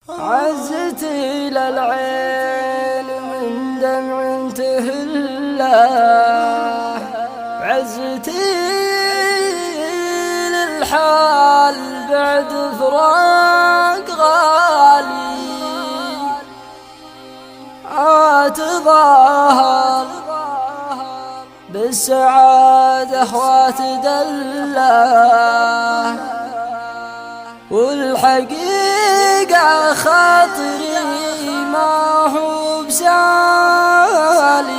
عزتي للعين من دمع تهله، عزتي للحال بعد فراق غالي، أتظاهر بالسعادة واتدله، والحقيقة خاطري ما هو بسالي،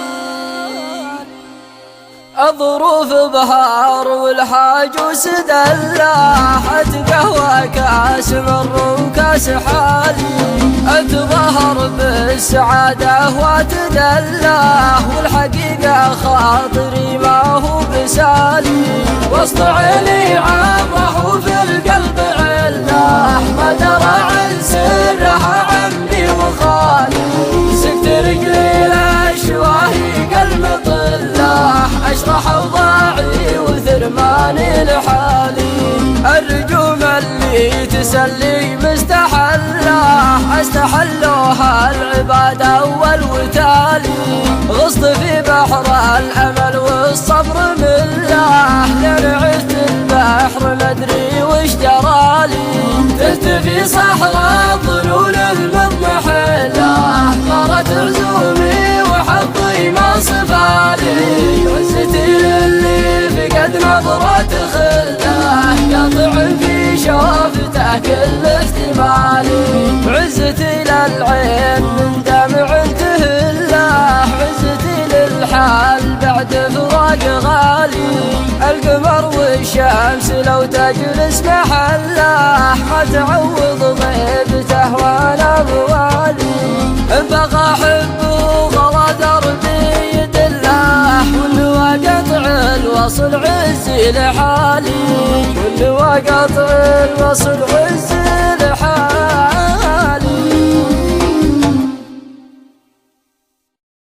الظروف بهار والحاجوس دلاحة قهوة كاس مر وكاس حالي، اتظاهر بالسعادة واتدله، والحقيقة خاطري ما هو بسالي، وسط عيني عمه وفي القلب عله، ما درى عن سرها عمي وخالي، سكت رجلي الاشواهي قلب طله، اشرح اوضاعي وثرماني لحالي، الرجوم اللي تسلي مستحله، استحلوها العبادة والوتالي، غصت في بحر الامل والصبر مله، لين عشت البحر مدري وش جرالي، تهت في صحراء ظلول المضمحله، طارت رزومي وحظي ما صفالي، عزتي للي فقد نظرة خله، قاطع في شوفته كل احتمالي، عزتي للعين من دمع تهله، عزتي للحال بعد فراق غالي، القمر والشمس لو تجلس محله، ما تعوض غيبته وانا موالي، بقى حبه غلا دربي يدله، والنوى قطع الوصل عزي لحالي، والنوى قطع الوصل عزي